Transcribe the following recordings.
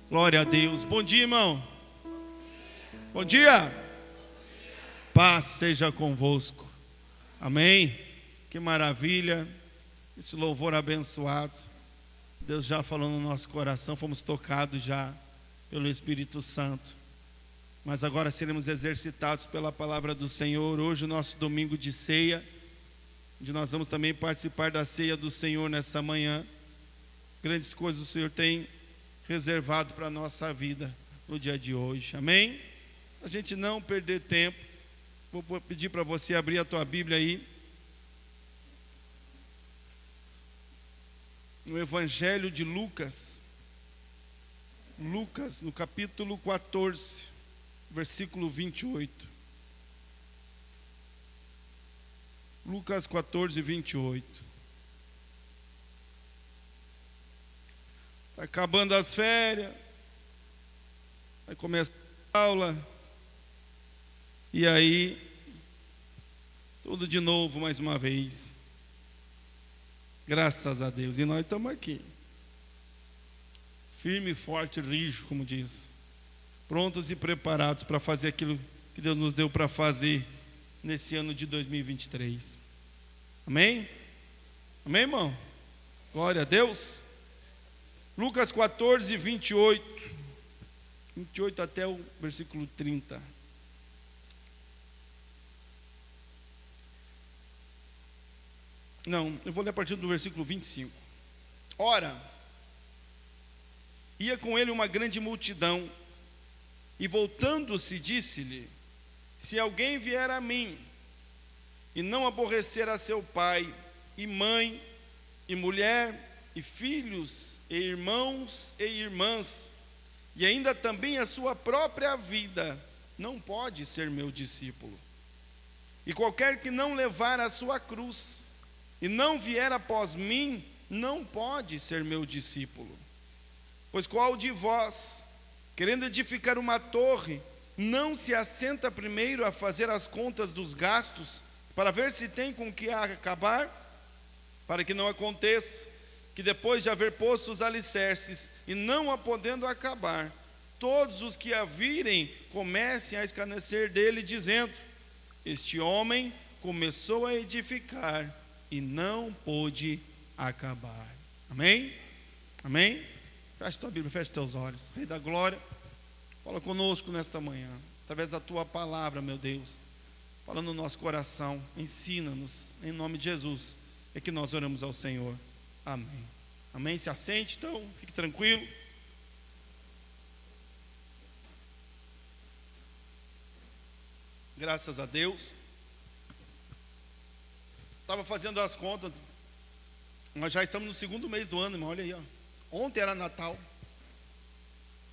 Glória a Deus. Bom dia, irmão. Bom dia. Paz seja convosco. Amém. Que maravilha. Esse louvor abençoado. Deus já falou no nosso coração. Fomos tocados já pelo Espírito Santo. Mas agora seremos exercitados pela palavra do Senhor. Hoje o nosso domingo de ceia, onde nós vamos também participar da ceia do Senhor nessa manhã. Grandes coisas o Senhor tem reservado para a nossa vida no dia de hoje, amém? A gente não perder tempo, vou pedir para você abrir a tua Bíblia aí, no Evangelho de Lucas, no capítulo 14, versículo 28. Lucas 14, 28. Está acabando as férias, vai começar a aula, e aí, tudo de novo mais uma vez. Graças a Deus, e nós estamos aqui, firme, forte, rijo, como diz, prontos e preparados para fazer aquilo que Deus nos deu para fazer nesse ano de 2023. Amém? Amém, irmão? Glória a Deus. Lucas 14, 28 até o versículo 30. Não, eu vou ler a partir do versículo 25. Ora, ia com ele uma grande multidão, e voltando-se disse-lhe: se alguém vier a mim, e não aborrecer a seu pai, e mãe, e mulher, e filhos, e irmãos e irmãs, e ainda também a sua própria vida, não pode ser meu discípulo. E qualquer que não levar a sua cruz, e não vier após mim, não pode ser meu discípulo. Pois qual de vós, querendo edificar uma torre, não se assenta primeiro a fazer as contas dos gastos, para ver se tem com que acabar? Para que não aconteça que depois de haver posto os alicerces e não a podendo acabar, todos os que a virem comecem a escarnecer dele, dizendo: este homem começou a edificar e não pôde acabar. Amém? Amém? Fecha tua Bíblia, fecha teus olhos. Rei da glória, fala conosco nesta manhã, através da tua palavra, meu Deus, fala no nosso coração, ensina-nos, em nome de Jesus, é que nós oramos ao Senhor. Amém. Amém? Se assente, então, fique tranquilo. Graças a Deus. Estava fazendo as contas. Nós já estamos no segundo mês do ano, irmão. Olha aí, ó. Ontem era Natal.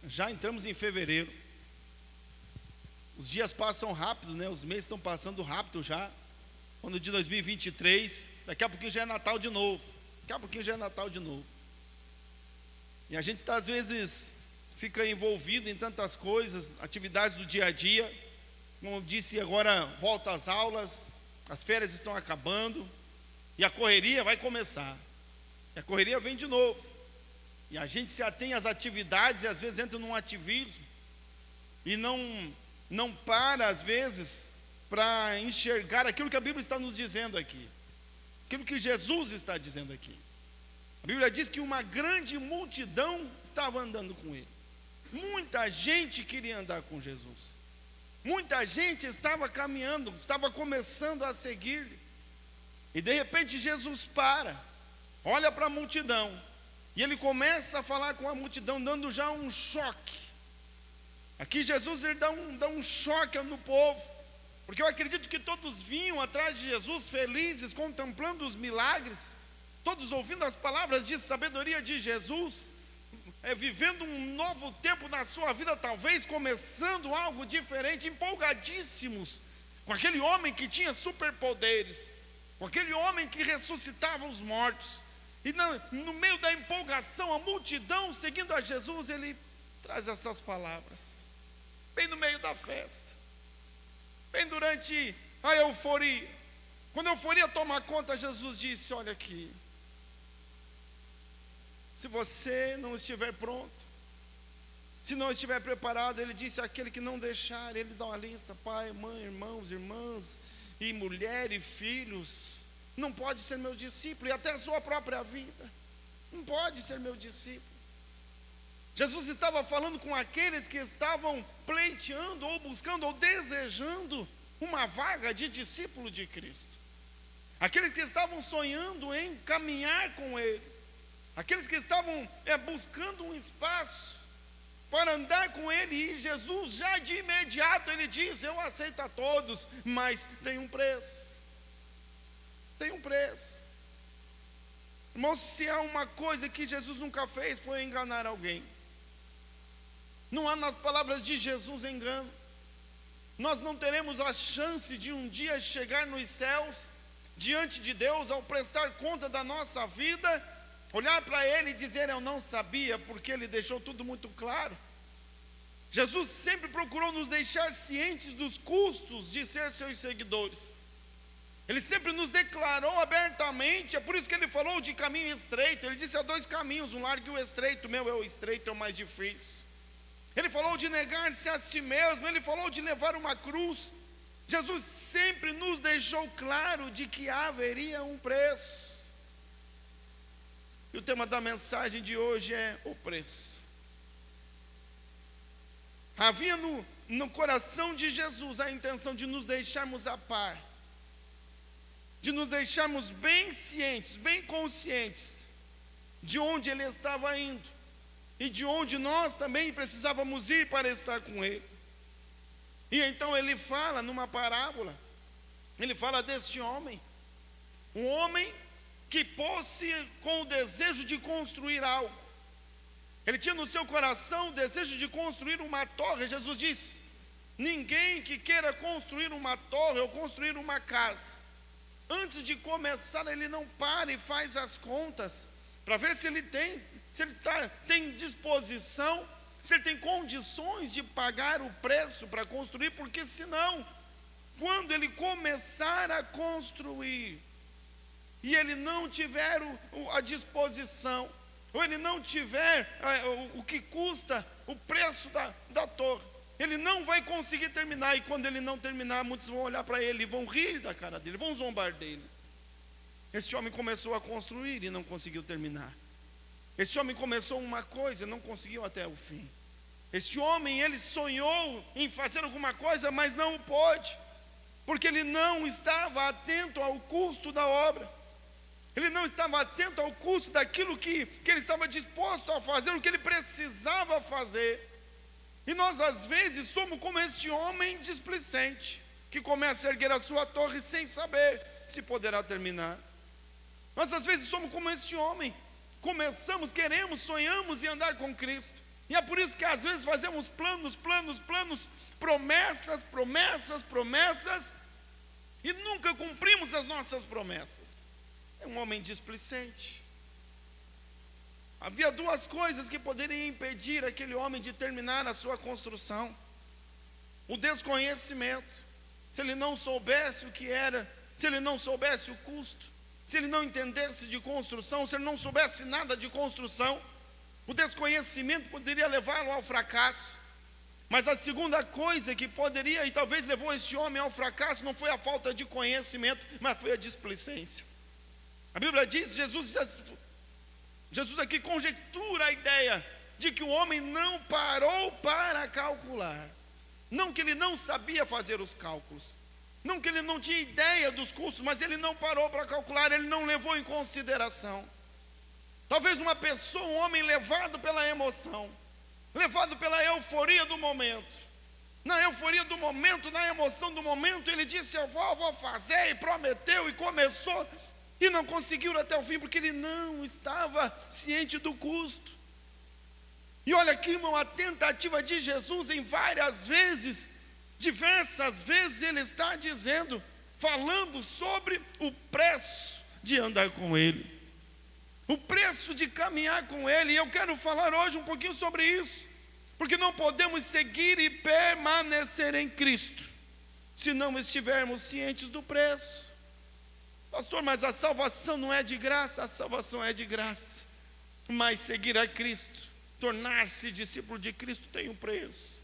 Já entramos em fevereiro. Os dias passam rápido, né? Os meses estão passando rápido já. Ano de 2023. Daqui a pouquinho já é Natal de novo. Daqui a pouquinho já é Natal de novo. E a gente às vezes fica envolvido em tantas coisas, atividades do dia a dia. Como eu disse, agora volta às aulas, as férias estão acabando e a correria vai começar. E a correria vem de novo. E a gente se atém às atividades e às vezes entra num ativismo e não para às vezes para enxergar aquilo que a Bíblia está nos dizendo aqui. Aquilo que Jesus está dizendo aqui. A Bíblia diz que uma grande multidão estava andando com ele. Muita gente queria andar com Jesus. Muita gente estava caminhando, estava começando a seguir-lhe. E de repente Jesus para, olha para a multidão, e ele começa a falar com a multidão, dando já um choque. Aqui Jesus ele dá um choque no povo, porque eu acredito que todos vinham atrás de Jesus felizes, contemplando os milagres, todos ouvindo as palavras de sabedoria de Jesus, vivendo um novo tempo na sua vida, talvez começando algo diferente, empolgadíssimos com aquele homem que tinha superpoderes, com aquele homem que ressuscitava os mortos. E no meio da empolgação, a multidão seguindo a Jesus, ele traz essas palavras, bem no meio da festa, bem durante a euforia. Quando a euforia toma conta, Jesus disse: olha aqui, se você não estiver pronto, Se não estiver preparado, ele disse, aquele que não deixar, ele dá uma lista, pai, mãe, irmãos, irmãs, e mulher e filhos, não pode ser meu discípulo, e até a sua própria vida, não pode ser meu discípulo. Jesus estava falando com aqueles que estavam pleiteando, ou buscando, ou desejando uma vaga de discípulo de Cristo. Aqueles que estavam sonhando em caminhar com Ele. Aqueles que estavam buscando um espaço para andar com Ele. E Jesus já de imediato, Ele diz, eu aceito a todos, mas tem um preço. Tem um preço. Irmãos, se há uma coisa que Jesus nunca fez, foi enganar alguém. Não há nas palavras de Jesus engano. Nós não teremos a chance de um dia chegar nos céus, diante de Deus, ao prestar conta da nossa vida, olhar para Ele e dizer, eu não sabia, porque Ele deixou tudo muito claro. Jesus sempre procurou nos deixar cientes dos custos de ser seus seguidores. Ele sempre nos declarou abertamente, é por isso que Ele falou de caminho estreito. Ele disse, há dois caminhos, um largo e o estreito. O meu é o estreito, é o mais difícil. Ele falou de negar-se a si mesmo, Ele falou de levar uma cruz. Jesus sempre nos deixou claro de que haveria um preço. E o tema da mensagem de hoje é o preço. Havia no coração de Jesus a intenção de nos deixarmos a par, de nos deixarmos bem cientes, bem conscientes de onde Ele estava indo e de onde nós também precisávamos ir para estar com Ele. E então Ele fala numa parábola, Ele fala deste homem, um homem que pôs-se com o desejo de construir algo. Ele tinha no seu coração o desejo de construir uma torre. Jesus disse, ninguém que queira construir uma torre ou construir uma casa, antes de começar ele não para e faz as contas, para ver se ele tem disposição, se ele tem condições de pagar o preço para construir, porque senão, quando ele começar a construir, e ele não tiver a disposição, ou ele não tiver o que custa o preço da torre, ele não vai conseguir terminar. E quando ele não terminar, muitos vão olhar para ele e vão rir da cara dele, vão zombar dele. Este homem começou a construir e não conseguiu terminar. Este homem começou uma coisa e não conseguiu até o fim. Este homem, ele sonhou em fazer alguma coisa, mas não pôde, porque ele não estava atento ao custo da obra. Ele não estava atento ao custo daquilo que ele estava disposto a fazer, o que ele precisava fazer. E nós às vezes somos como este homem displicente, que começa a erguer a sua torre sem saber se poderá terminar. Nós às vezes somos como este homem, começamos, queremos, sonhamos em andar com Cristo. E é por isso que às vezes fazemos planos, promessas, e nunca cumprimos as nossas promessas. É um homem displicente. Havia duas coisas que poderiam impedir aquele homem de terminar a sua construção: o desconhecimento, se ele não soubesse o que era, se ele não soubesse o custo, se ele não entendesse de construção, se ele não soubesse nada de construção, o desconhecimento poderia levá-lo ao fracasso. Mas a segunda coisa que poderia, e talvez levou este homem ao fracasso, não foi a falta de conhecimento, mas foi a displicência. A Bíblia diz, Jesus aqui conjectura a ideia de que o homem não parou para calcular. Não que ele não sabia fazer os cálculos, não que ele não tinha ideia dos custos, mas ele não parou para calcular, ele não levou em consideração. Talvez uma pessoa, um homem levado pela emoção, levado pela euforia do momento. Na euforia do momento, na emoção do momento, ele disse, eu vou fazer, e prometeu, e começou, e não conseguiu até o fim, porque ele não estava ciente do custo. E olha aqui, irmão, a tentativa de Jesus em várias vezes, diversas vezes ele está dizendo, falando sobre o preço de andar com Ele, o preço de caminhar com Ele. E eu quero falar hoje um pouquinho sobre isso, porque não podemos seguir e permanecer em Cristo se não estivermos cientes do preço. Pastor, mas a salvação não é de graça? A salvação é de graça, mas seguir a Cristo tornar-se discípulo de Cristo tem um preço.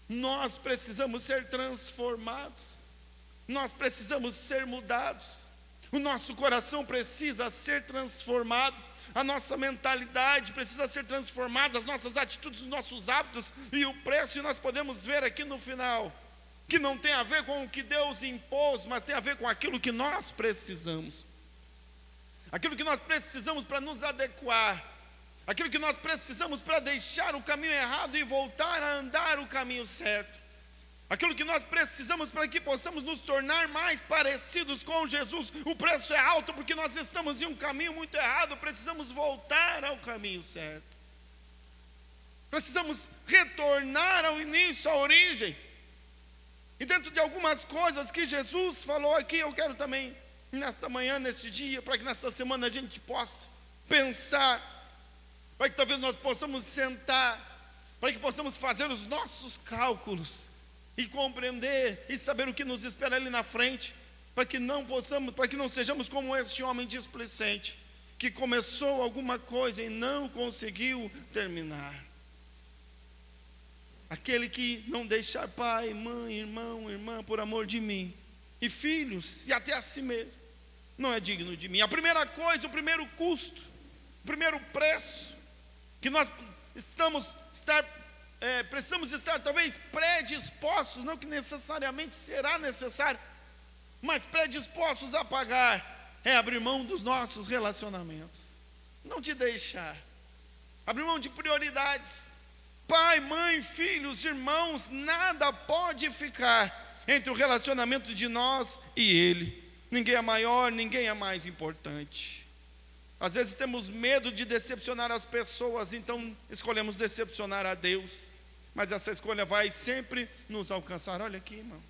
Nós precisamos ser transformados, nós precisamos ser mudados, o nosso coração precisa ser transformado, a nossa mentalidade precisa ser transformada, as nossas atitudes, os nossos hábitos, e o preço nós podemos ver aqui no final, que não tem a ver com o que Deus impôs, mas tem a ver com aquilo que nós precisamos. Aquilo que nós precisamos para nos adequar, aquilo que nós precisamos para deixar o caminho errado e voltar a andar o caminho certo, aquilo que nós precisamos para que possamos nos tornar mais parecidos com Jesus. O preço é alto porque nós estamos em um caminho muito errado, precisamos voltar ao caminho certo, precisamos retornar ao início, à origem. E dentro de algumas coisas que Jesus falou aqui, eu quero também, nesta manhã, neste dia, para que nesta semana a gente possa pensar, para que talvez nós possamos sentar, para que possamos fazer os nossos cálculos e compreender e saber o que nos espera ali na frente, para que não sejamos como este homem displicente, que começou alguma coisa e não conseguiu terminar. Aquele que não deixar pai, mãe, irmão, irmã, por amor de mim, e filhos, e até a si mesmo, não é digno de mim. A primeira coisa, o primeiro custo, o primeiro preço, que nós precisamos estar talvez predispostos, não que necessariamente será necessário, mas predispostos a pagar, é abrir mão dos nossos relacionamentos, não te deixar, abrir mão de prioridades. Pai, mãe, filhos, irmãos, nada pode ficar entre o relacionamento de nós e Ele. Ninguém é maior, ninguém é mais importante. Às vezes temos medo de decepcionar as pessoas, então escolhemos decepcionar a Deus. Mas essa escolha vai sempre nos alcançar. Olha aqui, irmão,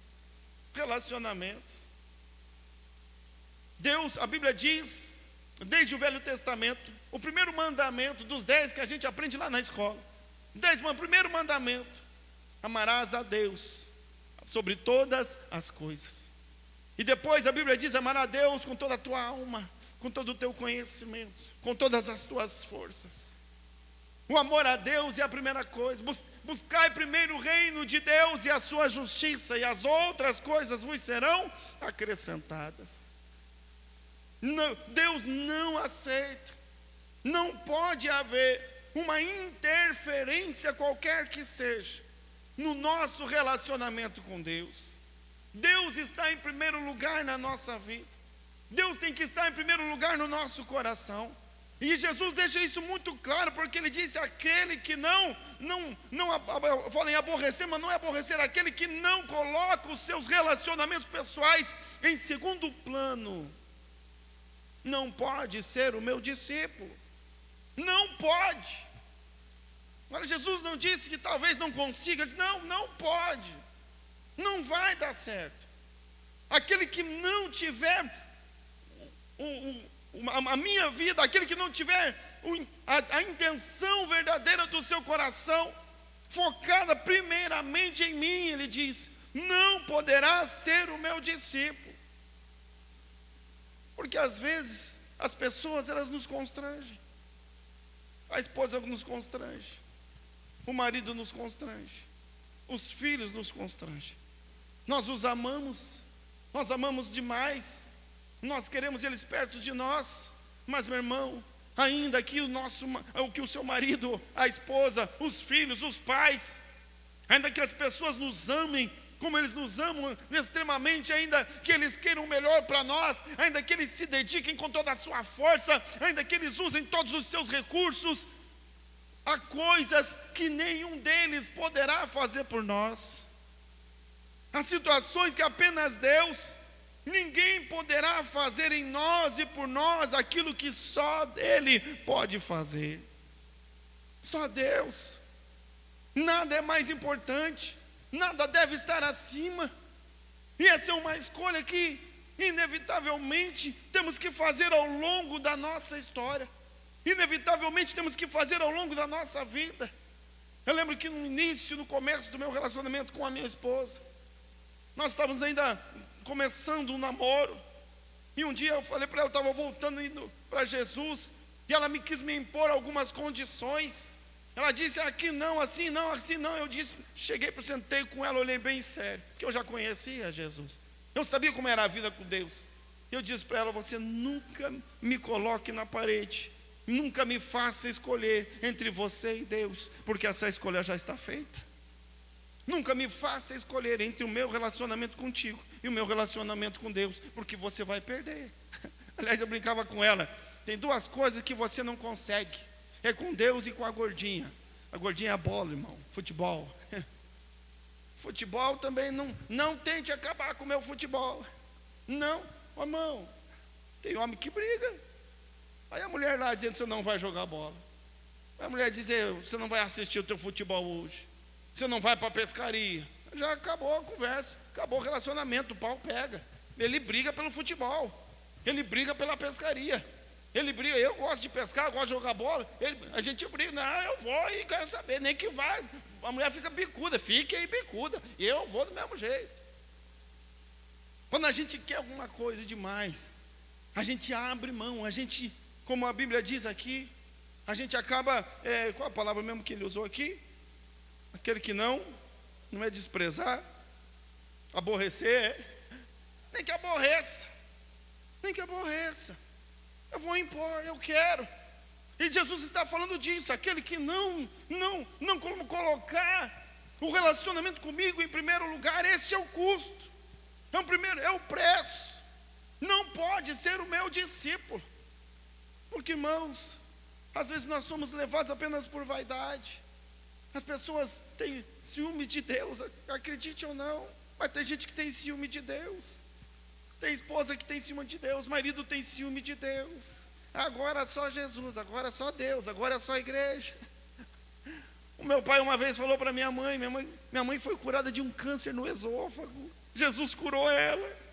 relacionamentos. Deus, a Bíblia diz, desde o Velho Testamento, o primeiro mandamento dos 10 que a gente aprende lá na escola. Primeiro mandamento: amarás a Deus sobre todas as coisas. E depois a Bíblia diz: amar a Deus com toda a tua alma, com todo o teu conhecimento, com todas as tuas forças. O amor a Deus é a primeira coisa. Buscai primeiro o reino de Deus e a sua justiça, e as outras coisas vos serão acrescentadas. Não, Deus não aceita, não pode haver uma interferência qualquer que seja no nosso relacionamento com Deus. Deus está em primeiro lugar na nossa vida. Deus tem que estar em primeiro lugar no nosso coração. E Jesus deixa isso muito claro, porque Ele disse: aquele que não fala em aborrecer, mas não é aborrecer, aquele que não coloca os seus relacionamentos pessoais em segundo plano, não pode ser o meu discípulo. Não pode. Agora, Jesus não disse que talvez não consiga, ele disse: não pode, não vai dar certo. Aquele que não tiver a minha vida, aquele que não tiver a intenção verdadeira do seu coração focada primeiramente em mim, ele diz, não poderá ser o meu discípulo. Porque às vezes as pessoas, elas nos constrangem. A esposa nos constrange, o marido nos constrange, os filhos nos constrangem. Nós os amamos, nós amamos demais, nós queremos eles perto de nós, mas, meu irmão, ainda que o seu marido, a esposa, os filhos, os pais, ainda que as pessoas nos amem como eles nos amam extremamente, ainda que eles queiram o melhor para nós, ainda que eles se dediquem com toda a sua força, ainda que eles usem todos os seus recursos, há coisas que nenhum deles poderá fazer por nós. Há situações que apenas Deus, ninguém poderá fazer em nós e por nós aquilo que só Ele pode fazer. Só Deus. Nada é mais importante, nada deve estar acima. E essa é uma escolha que inevitavelmente temos que fazer ao longo da nossa história. Inevitavelmente temos que fazer ao longo da nossa vida. Eu lembro que no começo do meu relacionamento com a minha esposa, nós estávamos ainda começando um namoro, e um dia eu falei para ela, eu estava voltando, indo para Jesus, E ela me quis me impor algumas condições. Ela disse, aqui não, assim não, assim não. Eu disse, cheguei, sentei com ela, olhei bem sério, porque eu já conhecia Jesus. Eu sabia como era a vida com Deus. Eu disse para ela, você nunca me coloque na parede, nunca me faça escolher entre você e Deus, porque essa escolha já está feita. Nunca me faça escolher entre o meu relacionamento contigo e o meu relacionamento com Deus, porque você vai perder. Aliás, eu brincava com ela, tem duas coisas que você não consegue, é com Deus e com a gordinha. A gordinha é a bola, irmão, futebol. Futebol também não tente acabar com o meu futebol. Não, irmão, tem homem que briga. Aí a mulher lá dizendo que você não vai jogar bola. Aí a mulher dizer, você não vai assistir o teu futebol hoje. Você não vai para a pescaria. Já acabou a conversa, acabou o relacionamento, o pau pega. Ele briga pelo futebol, ele briga pela pescaria. Ele briga, eu gosto de pescar, eu gosto de jogar bola. A gente briga, não, eu vou e quero saber, nem que vai. A mulher fica bicuda, fique aí bicuda. E eu vou do mesmo jeito. Quando a gente quer alguma coisa demais, a gente abre mão, a gente, como a Bíblia diz aqui, a gente acaba, qual a palavra mesmo que ele usou aqui? Aquele que não é desprezar, aborrecer, nem que aborreça, eu vou impor, eu quero. E Jesus está falando disso, aquele que não colocar o relacionamento comigo em primeiro lugar, esse é o custo, é o preço, não pode ser o meu discípulo, porque irmãos, às vezes nós somos levados apenas por vaidade. As pessoas têm ciúme de Deus, acredite ou não, mas tem gente que tem ciúme de Deus. Tem esposa que tem ciúme de Deus, marido tem ciúme de Deus. Agora só Jesus, agora só Deus, agora só a igreja. O meu pai uma vez falou para minha mãe foi curada de um câncer no esôfago. Jesus curou ela.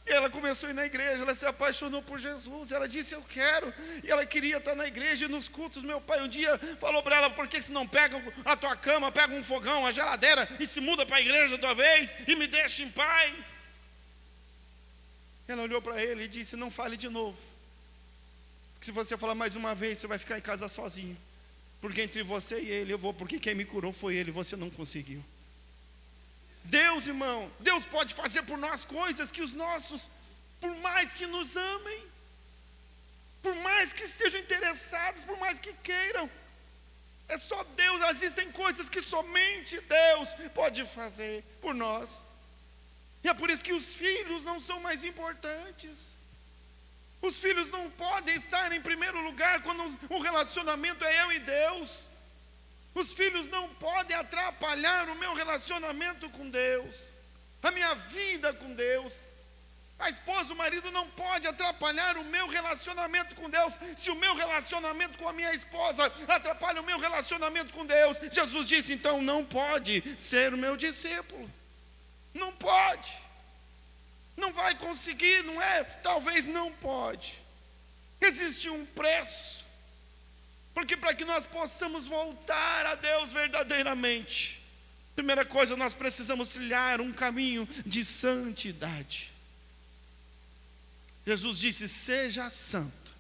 E ela começou a ir na igreja, ela se apaixonou por Jesus, ela disse, eu quero, e ela queria estar na igreja e nos cultos. Meu pai um dia falou para ela, por que você não pega a tua cama, pega um fogão, a geladeira, e se muda para a igreja de uma vez, e me deixa em paz? Ela olhou para ele e disse, não fale de novo, porque se você falar mais uma vez, você vai ficar em casa sozinho, porque entre você e ele eu vou, porque quem me curou foi ele, você não conseguiu. Deus, irmão, Deus pode fazer por nós coisas que os nossos, por mais que nos amem, por mais que estejam interessados, por mais que queiram, é só Deus. Existem coisas que somente Deus pode fazer por nós. E é por isso que os filhos não são mais importantes. Os filhos não podem estar em primeiro lugar quando o relacionamento é eu e Deus. Os filhos não podem atrapalhar o meu relacionamento com Deus, a minha vida com Deus. A esposa, o marido não pode atrapalhar o meu relacionamento com Deus. Se o meu relacionamento com a minha esposa atrapalha o meu relacionamento com Deus, Jesus disse, então não pode ser o meu discípulo. Não pode. Não vai conseguir, não é? Talvez não pode. Existe um preço. Porque para que nós possamos voltar a Deus verdadeiramente, primeira coisa, nós precisamos trilhar um caminho de santidade. Jesus disse, seja santo,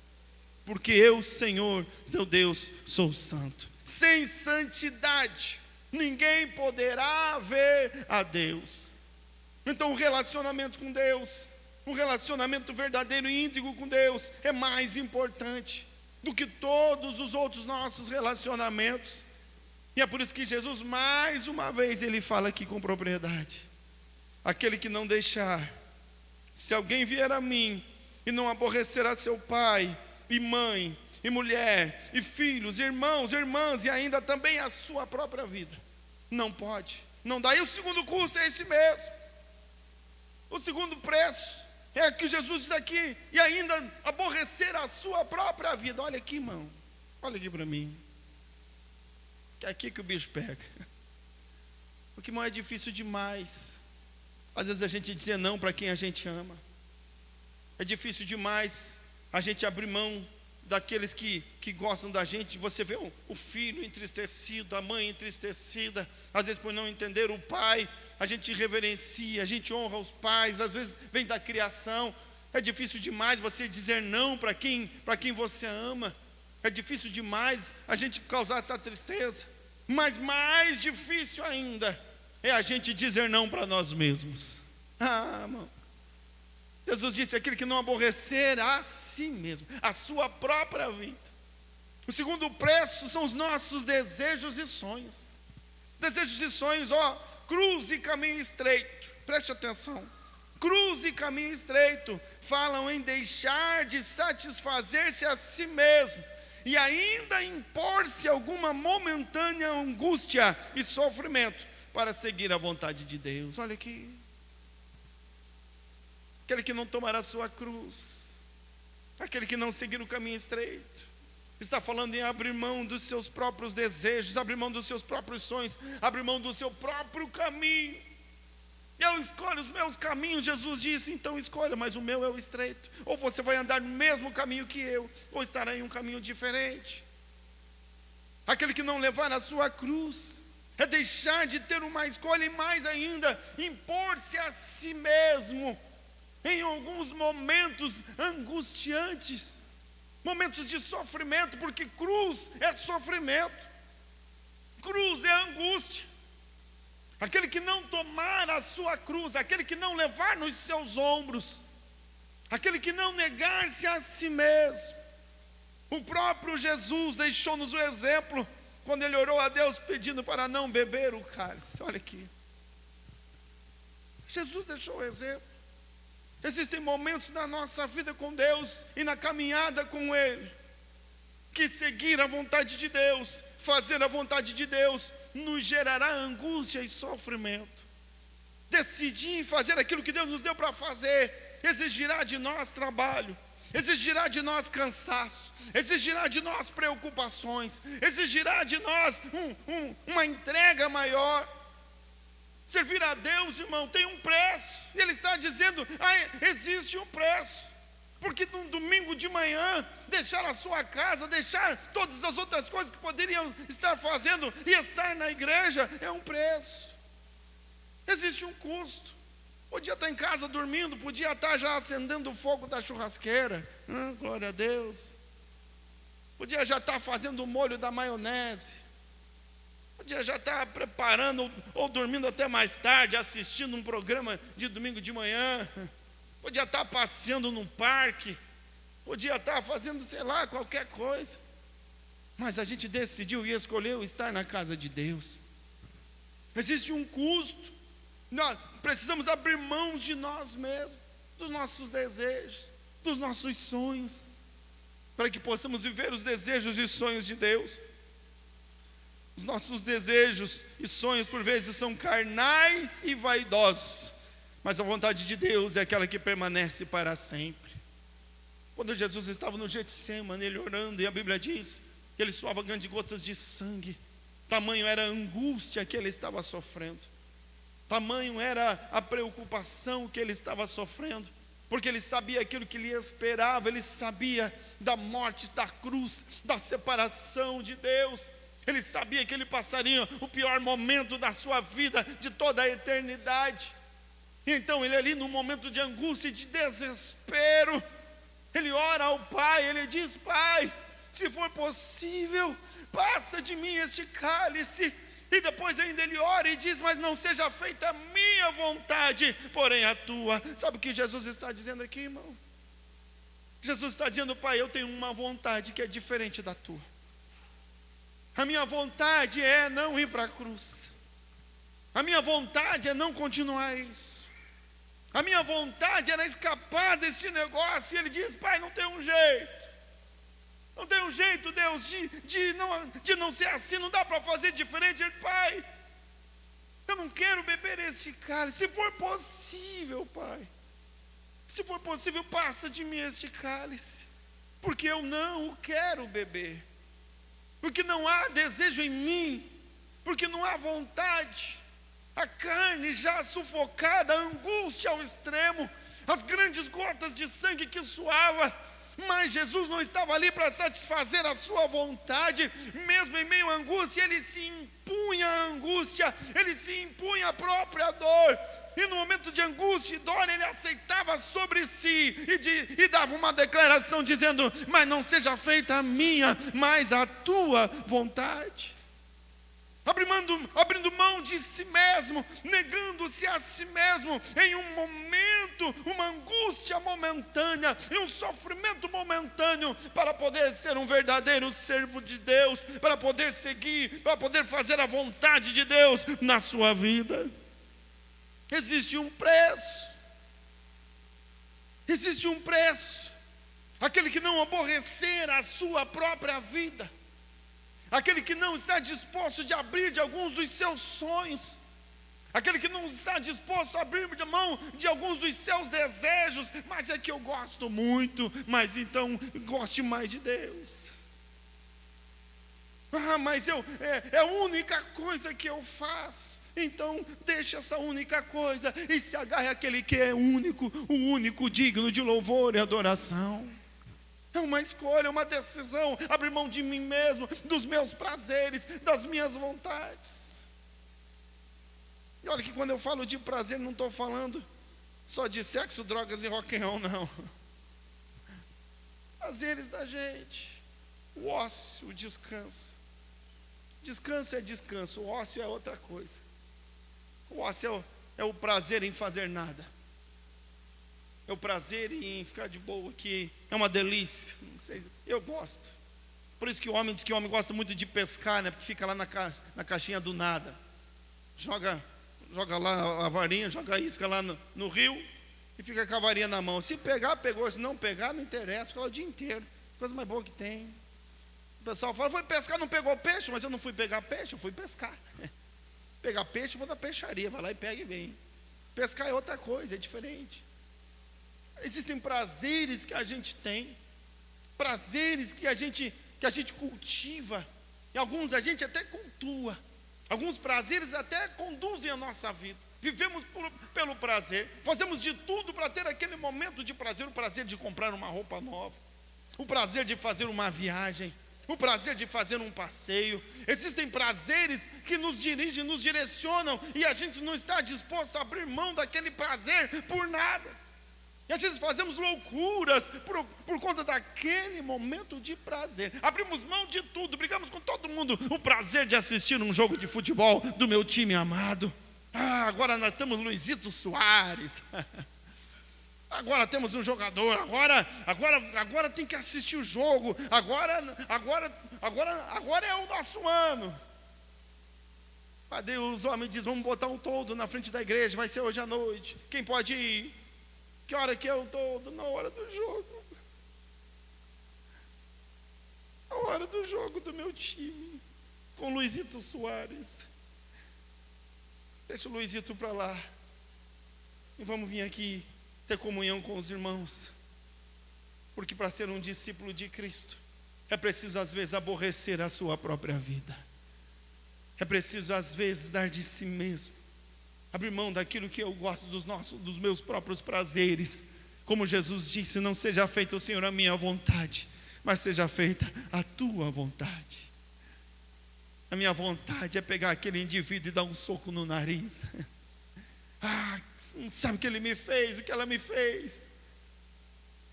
porque eu, Senhor, teu Deus, sou santo. Sem santidade, ninguém poderá ver a Deus. Então o relacionamento com Deus, um relacionamento verdadeiro e íntegro com Deus, é mais importante do que todos os outros nossos relacionamentos. E é por isso que Jesus, mais uma vez, ele fala aqui com propriedade, aquele que não deixar, se alguém vier a mim, e não aborrecerá seu pai, e mãe, e mulher, e filhos, irmãos, irmãs, e ainda também a sua própria vida, não pode, não dá. E o segundo curso é esse mesmo, o segundo preço, é que Jesus diz aqui, e ainda aborrecer a sua própria vida. Olha aqui, irmão, olha aqui para mim, que é aqui que o bicho pega. Porque, irmão, é difícil demais, às vezes a gente dizer não para quem a gente ama. É difícil demais a gente abrir mão daqueles que gostam da gente. Você vê o filho entristecido, a mãe entristecida, às vezes por não entender o pai. A gente reverencia, a gente honra os pais, às vezes vem da criação. É difícil demais você dizer não para quem você ama. É difícil demais a gente causar essa tristeza. Mas mais difícil ainda é a gente dizer não para nós mesmos. Irmão, Jesus disse: aquele que não aborrecer a si mesmo, a sua própria vida. O segundo preço são os nossos desejos e sonhos. Desejos e sonhos, cruz e caminho estreito. Preste atenção. Cruz e caminho estreito falam em deixar de satisfazer-se a si mesmo e ainda impor-se alguma momentânea angústia e sofrimento para seguir a vontade de Deus. Olha aqui. Aquele que não tomará a sua cruz, aquele que não seguir o caminho estreito, está falando em abrir mão dos seus próprios desejos, abrir mão dos seus próprios sonhos, abrir mão do seu próprio caminho. Eu escolho os meus caminhos, Jesus disse, então escolha, mas o meu é o estreito. Ou você vai andar no mesmo caminho que eu, ou estará em um caminho diferente. Aquele que não levar a sua cruz é deixar de ter uma escolha e mais ainda, impor-se a si mesmo em alguns momentos angustiantes, momentos de sofrimento, porque cruz é sofrimento, cruz é angústia. Aquele que não tomar a sua cruz, aquele que não levar nos seus ombros, aquele que não negar-se a si mesmo. O próprio Jesus deixou-nos o exemplo quando ele orou a Deus pedindo para não beber o cálice. Olha aqui, Jesus deixou o exemplo. Existem momentos na nossa vida com Deus e na caminhada com Ele, que seguir a vontade de Deus, fazer a vontade de Deus, nos gerará angústia e sofrimento. Decidir fazer aquilo que Deus nos deu para fazer, exigirá de nós trabalho, exigirá de nós cansaço, exigirá de nós preocupações, exigirá de nós uma entrega maior. Servir a Deus, irmão, tem um preço. Ele está dizendo, existe um preço. Porque no domingo de manhã, deixar a sua casa, deixar todas as outras coisas que poderiam estar fazendo e estar na igreja, é um preço. Existe um custo. Podia estar em casa dormindo, podia estar já acendendo o fogo da churrasqueira. Glória a Deus. Podia já estar fazendo o molho da maionese. Podia já estar preparando ou dormindo até mais tarde, assistindo um programa de domingo de manhã. Podia estar passeando num parque. Podia estar fazendo, sei lá, qualquer coisa. Mas a gente decidiu e escolheu estar na casa de Deus. Existe um custo. Nós precisamos abrir mão de nós mesmos, dos nossos desejos, dos nossos sonhos, para que possamos viver os desejos e sonhos de Deus. Os nossos desejos e sonhos por vezes são carnais e vaidosos, mas a vontade de Deus é aquela que permanece para sempre. Quando Jesus estava no Getsemane, ele orando, e a Bíblia diz que ele suava grandes gotas de sangue. Tamanho era a angústia que ele estava sofrendo, tamanho era a preocupação que ele estava sofrendo, porque ele sabia aquilo que lhe esperava, ele sabia da morte, da cruz, da separação de Deus. Ele sabia que ele passaria o pior momento da sua vida, de toda a eternidade. Então ele ali num momento de angústia e de desespero, ele ora ao Pai, ele diz: Pai, se for possível, passa de mim este cálice. E depois ainda ele ora e diz: mas não seja feita a minha vontade, porém a tua. Sabe o que Jesus está dizendo aqui, irmão? Jesus está dizendo: Pai, eu tenho uma vontade que é diferente da tua. A minha vontade é não ir para a cruz. A minha vontade é não continuar isso. A minha vontade era escapar desse negócio. E ele diz: Pai, não tem um jeito. Não tem um jeito, Deus, de não ser assim. Não dá para fazer diferente. Ele: Pai, eu não quero beber este cálice. Se for possível, Pai, se for possível, passa de mim este cálice, porque eu não o quero beber. Porque não há desejo em mim, porque não há vontade, a carne já sufocada, a angústia ao extremo, as grandes gotas de sangue que suava. Mas Jesus não estava ali para satisfazer a sua vontade. Mesmo em meio à angústia, ele se impunha à angústia, ele se impunha à própria dor. E no momento de angústia e dor, ele aceitava sobre si e dava uma declaração dizendo: mas não seja feita a minha, mas a tua vontade. Abrindo mão de si mesmo, negando-se a si mesmo em um momento, uma angústia momentânea e um sofrimento momentâneo, para poder ser um verdadeiro servo de Deus, para poder seguir, para poder fazer a vontade de Deus na sua vida. Existe um preço. Existe um preço. Aquele que não aborrecer a sua própria vida, aquele que não está disposto de abrir de alguns dos seus sonhos, aquele que não está disposto a abrir de mão de alguns dos seus desejos. Mas é que eu gosto muito, mas então goste mais de Deus. Mas é a única coisa que eu faço. Então deixe essa única coisa e se agarre àquele que é único, o único digno de louvor e adoração. É uma escolha, uma decisão, abrir mão de mim mesmo, dos meus prazeres, das minhas vontades. E olha que quando eu falo de prazer, não estou falando só de sexo, drogas e rock and roll, não. Prazeres da gente, o ócio, o descanso. Descanso é descanso, o ócio é outra coisa. O ócio é o prazer em fazer nada. É o prazer em ficar de boa, que é uma delícia. Não sei, eu gosto. Por isso que o homem diz que o homem gosta muito de pescar, né? Porque fica lá na caixinha do nada. Joga lá a varinha, joga a isca lá no rio e fica com a varinha na mão. Se pegar, pegou. Se não pegar, não interessa. Fica lá o dia inteiro. Coisa mais boa que tem. O pessoal fala: foi pescar, não pegou peixe. Mas eu não fui pegar peixe, eu fui pescar. Pegar peixe, eu vou na peixaria. Vai lá e pega e vem. Pescar é outra coisa, é diferente. Existem prazeres que a gente tem, prazeres que a gente cultiva, e alguns a gente até cultua, alguns prazeres até conduzem a nossa vida. Vivemos pelo prazer, fazemos de tudo para ter aquele momento de prazer, o prazer de comprar uma roupa nova, o prazer de fazer uma viagem, o prazer de fazer um passeio. Existem prazeres que nos dirigem, nos direcionam, e a gente não está disposto a abrir mão daquele prazer por nada. E às vezes fazemos loucuras por conta daquele momento de prazer. Abrimos mão de tudo, brigamos com todo mundo. O prazer de assistir um jogo de futebol do meu time amado. Agora nós temos Luizito Soares. Agora temos um jogador. Agora tem que assistir o jogo. Agora é o nosso ano. Cadê os homens? Diz: vamos botar um toldo na frente da igreja. Vai ser hoje à noite. Quem pode ir? Que hora que é o toldo? Na hora do jogo. Na hora do jogo do meu time, com Luizito Soares. Deixa o Luizito para lá. E vamos vir aqui ter comunhão com os irmãos. Porque para ser um discípulo de Cristo, é preciso às vezes aborrecer a sua própria vida. É preciso às vezes dar de si mesmo. Abrir mão daquilo que eu gosto, dos meus próprios prazeres. Como Jesus disse: não seja feita, Senhor, a minha vontade, mas seja feita a tua vontade. A minha vontade é pegar aquele indivíduo e dar um soco no nariz. Não sabe o que ele me fez, o que ela me fez.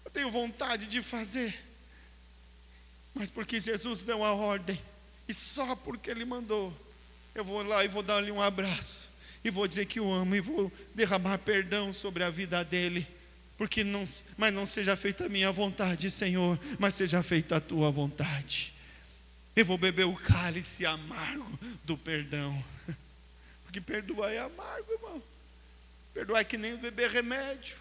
Eu tenho vontade de fazer, mas porque Jesus deu a ordem, e só porque Ele mandou, eu vou lá e vou dar-lhe um abraço, e vou dizer que o amo, e vou derramar perdão sobre a vida dele, mas não seja feita a minha vontade, Senhor, mas seja feita a tua vontade. Eu vou beber o cálice amargo do perdão, porque perdoar é amargo, irmão. Perdoar é que nem beber remédio.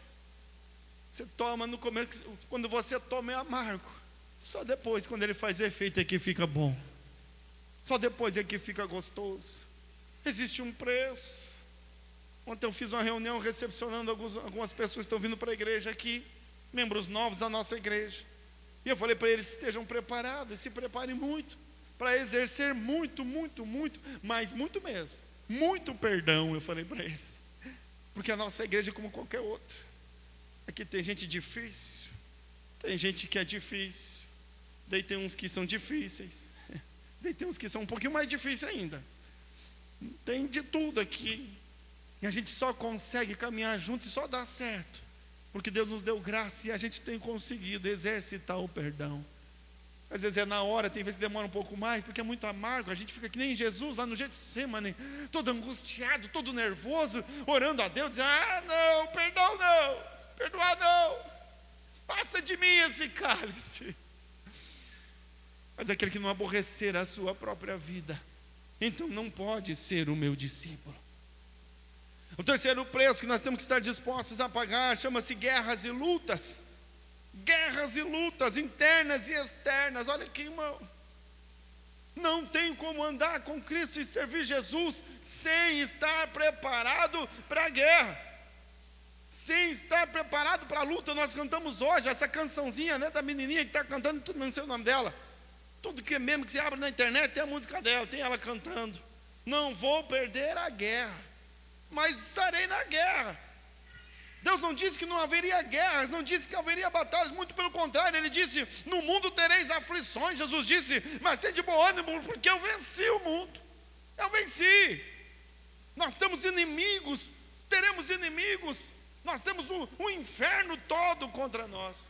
Você toma no começo, quando você toma é amargo, só depois, quando ele faz o efeito, é que fica bom. Só depois é que fica gostoso. Existe um preço. Ontem eu fiz uma reunião recepcionando algumas pessoas que estão vindo para a igreja aqui, membros novos da nossa igreja. E eu falei para eles: estejam preparados, se preparem muito, para exercer muito, mas muito mesmo, muito perdão. Eu falei para eles, porque a nossa igreja é como qualquer outra. Aqui tem gente difícil, tem gente que é difícil, daí tem uns que são difíceis, daí tem uns que são um pouquinho mais difíceis ainda. Tem de tudo aqui. E a gente só consegue caminhar junto e só dá certo porque Deus nos deu graça e a gente tem conseguido exercitar o perdão. Às vezes é na hora, tem vezes que demora um pouco mais, porque é muito amargo. A gente fica que nem Jesus lá no Getsemane, todo angustiado, todo nervoso, orando a Deus, dizendo: não, perdão não, perdoar não, passa de mim esse cálice. Mas aquele que não aborrecer a sua própria vida, então não pode ser o meu discípulo. O terceiro preço que nós temos que estar dispostos a pagar chama-se guerras e lutas. Guerras e lutas internas e externas. Olha aqui, irmão, não tem como andar com Cristo e servir Jesus sem estar preparado para a guerra, sem estar preparado para a luta. Nós cantamos hoje essa cançãozinha, né, da menininha que está cantando, tudo não sei o nome dela. Tudo que mesmo que você abre na internet tem a música dela, tem ela cantando: não vou perder a guerra, mas estarei na guerra. Deus não disse que não haveria guerras, não disse que haveria batalhas, muito pelo contrário, Ele disse: no mundo tereis aflições. Jesus disse: mas sede de bom ânimo, porque eu venci o mundo. Eu venci. Nós temos inimigos, teremos inimigos. Nós temos o inferno todo contra nós,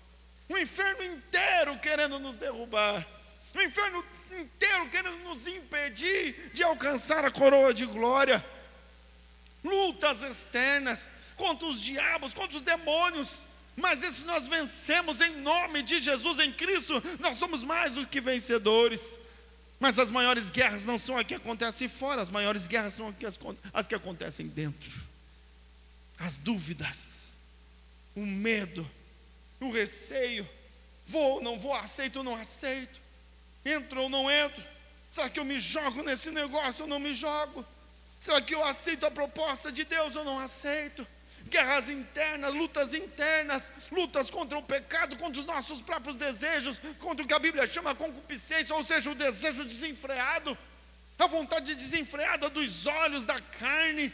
o inferno inteiro querendo nos derrubar, o inferno inteiro querendo nos impedir de alcançar a coroa de glória. Lutas externas contra os diabos, contra os demônios, mas esses nós vencemos em nome de Jesus. Em Cristo nós somos mais do que vencedores. Mas as maiores guerras não são as que acontecem fora, as maiores guerras são as que acontecem dentro. As dúvidas, o medo, o receio: vou ou não vou, aceito ou não aceito, entro ou não entro, será que eu me jogo nesse negócio ou não me jogo? Será que eu aceito a proposta de Deus ou não aceito? Guerras internas, lutas contra o pecado, contra os nossos próprios desejos, contra o que a Bíblia chama concupiscência, ou seja, o desejo desenfreado, a vontade desenfreada dos olhos, da carne,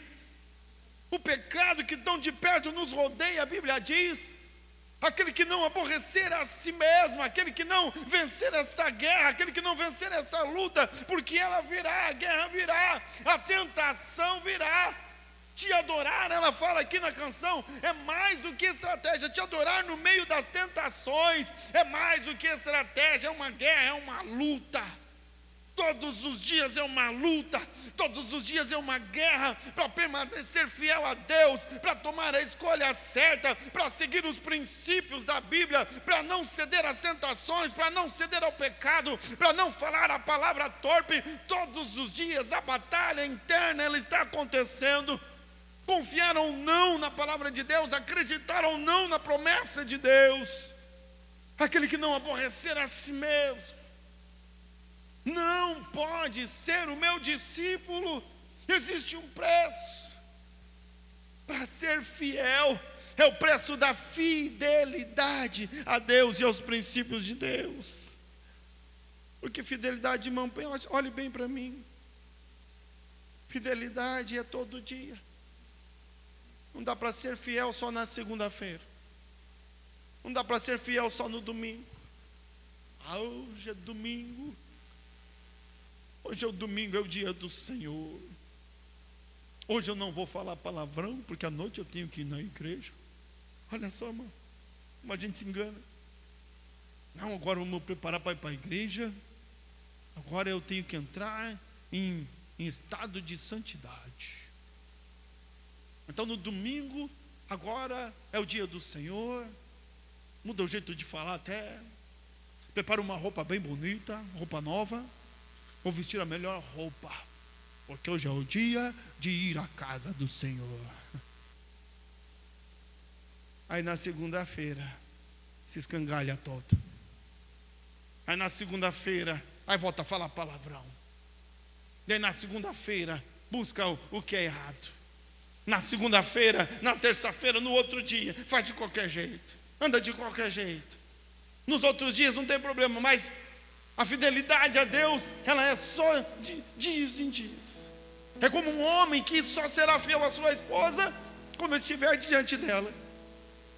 o pecado que tão de perto nos rodeia. A Bíblia diz: aquele que não aborrecer a si mesmo, aquele que não vencer esta guerra, aquele que não vencer esta luta, porque ela virá, a guerra virá, a tentação virá. Te adorar, ela fala aqui na canção, é mais do que estratégia. Te adorar no meio das tentações é mais do que estratégia, é uma guerra, é uma luta. Todos os dias é uma luta, todos os dias é uma guerra para permanecer fiel a Deus, para tomar a escolha certa, para seguir os princípios da Bíblia, para não ceder às tentações, para não ceder ao pecado, para não falar a palavra torpe. Todos os dias a batalha interna ela está acontecendo. Confiar ou não na palavra de Deus, acreditar ou não na promessa de Deus. Aquele que não aborrecer a si mesmo não pode ser o meu discípulo. Existe um preço para ser fiel, é o preço da fidelidade a Deus e aos princípios de Deus. Porque fidelidade, irmão, olhe bem para mim, fidelidade é todo dia. Não dá para ser fiel só na segunda-feira, não dá para ser fiel só no domingo. Hoje é domingo, hoje é o domingo, é o dia do Senhor. Hoje eu não vou falar palavrão, porque à noite eu tenho que ir na igreja. Olha só, irmão, como a gente se engana. Não, agora eu vou me preparar para ir para a igreja, agora eu tenho que entrar em estado de santidade. Então no domingo, agora é o dia do Senhor, muda o jeito de falar até, prepara uma roupa bem bonita, roupa nova, vou vestir a melhor roupa, porque hoje é o dia de ir à casa do Senhor. Aí na segunda-feira se escangalha todo. Aí na segunda-feira, aí volta a falar palavrão. Daí na segunda-feira busca o que é errado. Na segunda-feira, na terça-feira, no outro dia, faz de qualquer jeito, anda de qualquer jeito. Nos outros dias não tem problema, mas a fidelidade a Deus, ela é só de dias em dias. É como um homem que só será fiel à sua esposa quando estiver diante dela.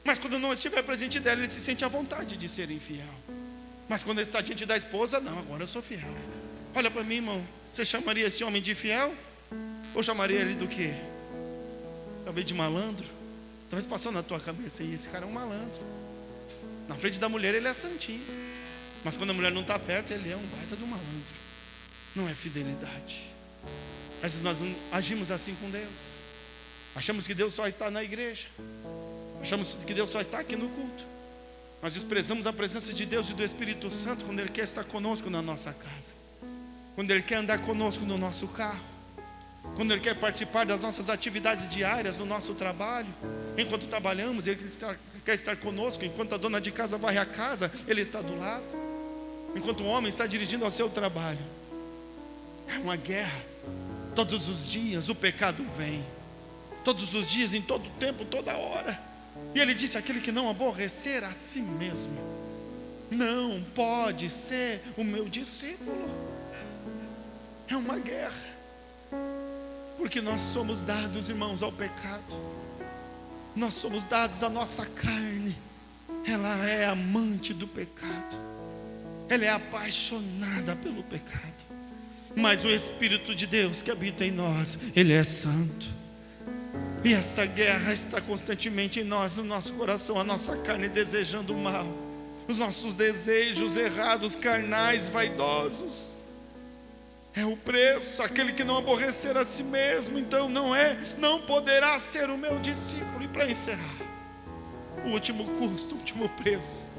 Mas quando não estiver presente dela, ele se sente à vontade de ser infiel. Mas quando ele está diante da esposa, não, agora eu sou fiel. Olha para mim, irmão, você chamaria esse homem de fiel? Ou chamaria ele do quê? talvez de malandro. Talvez passou na tua cabeça, e esse cara é um malandro. Na frente da mulher ele é santinho, mas quando a mulher não está perto, ele é um baita do malandro. Não é fidelidade. Às vezes nós agimos assim com Deus. Achamos que Deus só está na igreja, achamos que Deus só está aqui no culto. Nós desprezamos a presença de Deus e do Espírito Santo quando Ele quer estar conosco na nossa casa, quando Ele quer andar conosco no nosso carro, quando Ele quer participar das nossas atividades diárias, no nosso trabalho. Enquanto trabalhamos, Ele quer estar conosco. Enquanto a dona de casa varre a casa, Ele está do lado. Enquanto o homem está dirigindo ao seu trabalho. É uma guerra. Todos os dias o pecado vem. Todos os dias, em todo tempo, toda hora. E Ele disse: aquele que não aborrecer a si mesmo não pode ser o meu discípulo. É uma guerra. Porque nós somos dados, irmãos, ao pecado. Nós somos dados à nossa carne. Ela é amante do pecado. Ela é apaixonada pelo pecado. Mas o Espírito de Deus que habita em nós, Ele é santo. E essa guerra está constantemente em nós, no nosso coração. A nossa carne desejando o mal, os nossos desejos errados, carnais, vaidosos. É o preço. Aquele que não aborrecer a si mesmo, então não poderá ser o meu discípulo. E para encerrar, o último custo, o último preço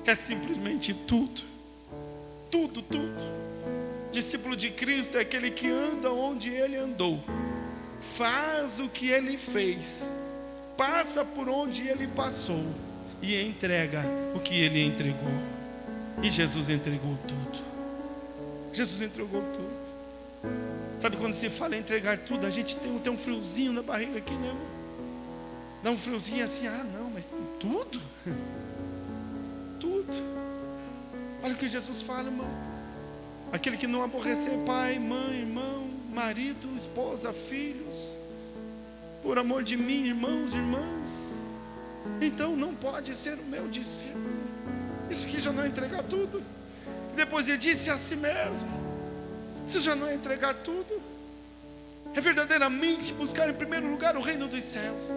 é simplesmente tudo. Tudo. Discípulo de Cristo é aquele que anda onde Ele andou, faz o que Ele fez, passa por onde Ele passou e entrega o que Ele entregou. E Jesus entregou tudo. Jesus entregou tudo. Sabe quando se fala em entregar tudo, a gente tem um friozinho na barriga aqui, né, irmão? Dá um friozinho assim, não, mas tudo? Tudo. Olha o que Jesus fala, irmão. Aquele que não aborrecer pai, mãe, irmão, marido, esposa, filhos, por amor de mim, irmãos, irmãs, então não pode ser o meu discípulo. Isso aqui já não é entregar tudo. E depois Ele disse a si mesmo: isso já não é entregar tudo. É verdadeiramente buscar em primeiro lugar o reino dos céus.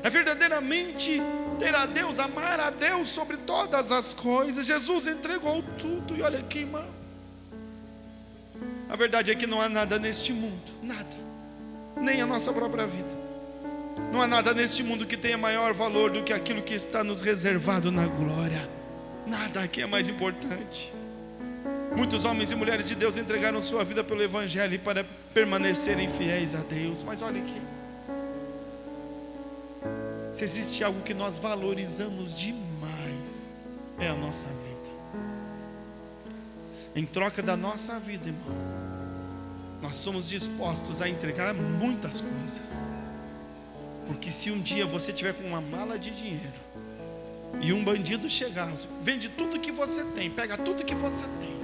É verdadeiramente ter a Deus, amar a Deus sobre todas as coisas. Jesus entregou tudo. E olha aqui, irmão, a verdade é que não há nada neste mundo, nada, nem a nossa própria vida. Não há nada neste mundo que tenha maior valor do que aquilo que está nos reservado na glória. Nada aqui é mais importante. Muitos homens e mulheres de Deus entregaram sua vida pelo Evangelho para permanecerem fiéis a Deus. Mas olha aqui, se existe algo que nós valorizamos demais, é a nossa vida. Em troca da nossa vida, irmão, nós somos dispostos a entregar muitas coisas. Porque se um dia você tiver com uma mala de dinheiro e um bandido chegar, vende tudo que você tem, pega tudo que você tem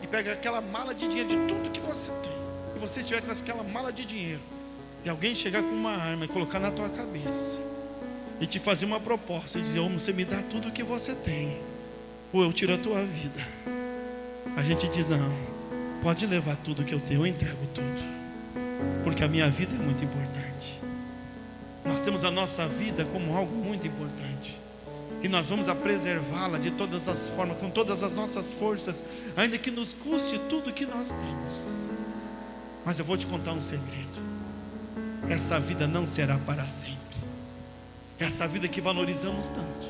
e pega aquela mala de dinheiro de tudo que você tem, e você estiver com aquela mala de dinheiro e alguém chegar com uma arma e colocar na tua cabeça e te fazer uma proposta e dizer: você me dá tudo que você tem, ou eu tiro a tua vida. A gente diz: não, pode levar tudo que eu tenho, eu entrego tudo, porque a minha vida é muito importante. Nós temos a nossa vida como algo muito importante, e nós vamos a preservá-la de todas as formas, com todas as nossas forças, ainda que nos custe tudo que nós temos. Mas eu vou te contar um segredo: essa vida não será para sempre. Essa vida que valorizamos tanto,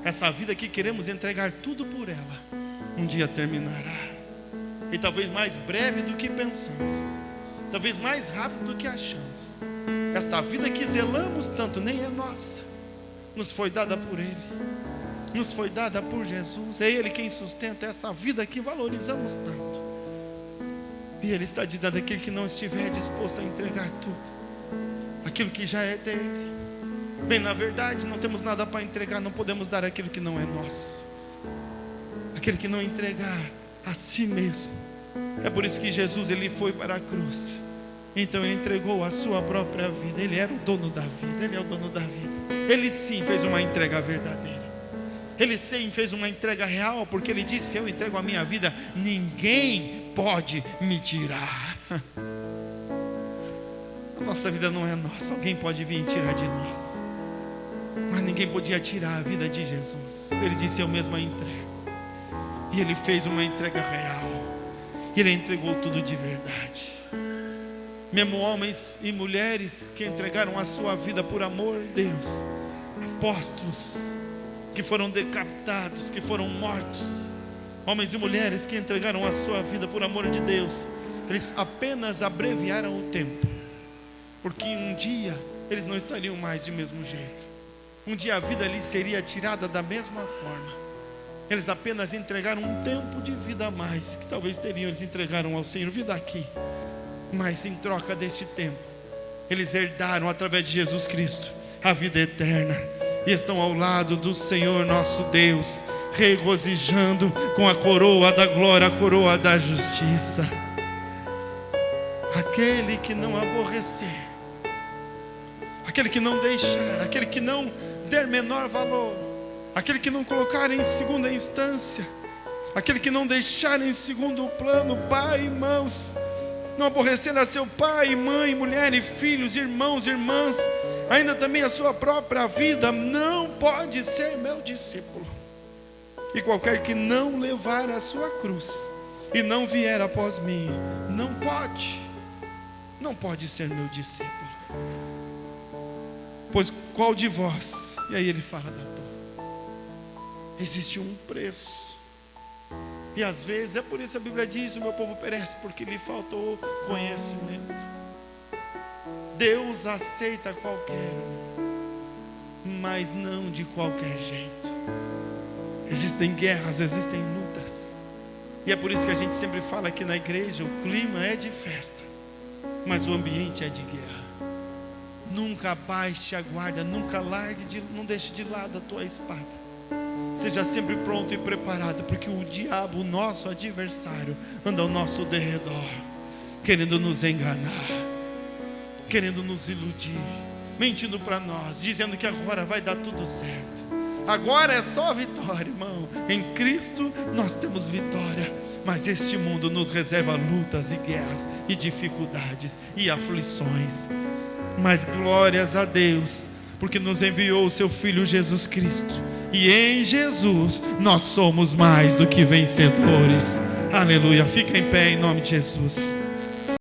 essa vida que queremos entregar tudo por ela, um dia terminará. E talvez mais breve do que pensamos, talvez mais rápido do que achamos. Esta vida que zelamos tanto nem é nossa, nos foi dada por Ele, nos foi dada por Jesus. É Ele quem sustenta essa vida que valorizamos tanto. E Ele está dizendo: aquele que não estiver disposto a entregar tudo, aquilo que já é dele. Bem, na verdade, não temos nada para entregar, não podemos dar aquilo que não é nosso. Aquele que não entregar a si mesmo. É por isso que Jesus, Ele foi para a cruz. Então Ele entregou a sua própria vida. Ele era o dono da vida, Ele é o dono da vida. Ele sim fez uma entrega verdadeira. Ele sim fez uma entrega real, porque Ele disse: eu entrego a minha vida, ninguém pode me tirar. A Nossa vida não é nossa. Alguém pode vir tirar de nós, mas ninguém podia tirar a vida de Jesus. Ele disse: eu mesmo a entrego. E Ele fez uma entrega real. E Ele entregou tudo de verdade. Mesmo homens e mulheres que entregaram a sua vida por amor de Deus, apóstolos que foram decapitados, que foram mortos, homens e mulheres que entregaram a sua vida por amor de Deus, eles apenas abreviaram o tempo, porque um dia eles não estariam mais do mesmo jeito. Um dia a vida lhes seria tirada da mesma forma. Eles apenas entregaram um tempo de vida a mais, que talvez teriam, eles entregaram ao Senhor vida aqui, mas em troca deste tempo, eles herdaram através de Jesus Cristo a vida eterna, e estão ao lado do Senhor nosso Deus, regozijando com a coroa da glória, a coroa da justiça. Aquele que não aborrecer, aquele que não deixar, aquele que não der menor valor, aquele que não colocar em segunda instância, aquele que não deixar em segundo plano pai e irmãos, não aborrecer a seu pai, mãe, mulher e filhos, irmãos, irmãs, ainda também a sua própria vida, não pode ser meu discípulo. E qualquer que não levar a sua cruz e não vier após mim, não pode ser meu discípulo. Pois qual de vós, e aí ele fala da dor, existe um preço. E às vezes, é por isso a Bíblia diz: o meu povo perece porque lhe faltou conhecimento. Deus aceita qualquer um, mas não de qualquer jeito. Existem guerras, existem lutas, e é por isso que a gente sempre fala aqui na igreja: o clima é de festa, mas o ambiente é de guerra. Nunca abaixe a guarda, nunca largue, não deixe de lado a tua espada. Seja sempre pronto e preparado, porque o diabo, o nosso adversário, anda ao nosso derredor, querendo nos enganar, querendo nos iludir, mentindo para nós, dizendo que agora vai dar tudo certo. Agora é só vitória, irmão. Em Cristo nós temos vitória, mas este mundo nos reserva lutas e guerras e dificuldades e aflições. Mas glórias a Deus, porque nos enviou o seu Filho Jesus Cristo, e em Jesus nós somos mais do que vencedores. Aleluia. Fica em pé em nome de Jesus.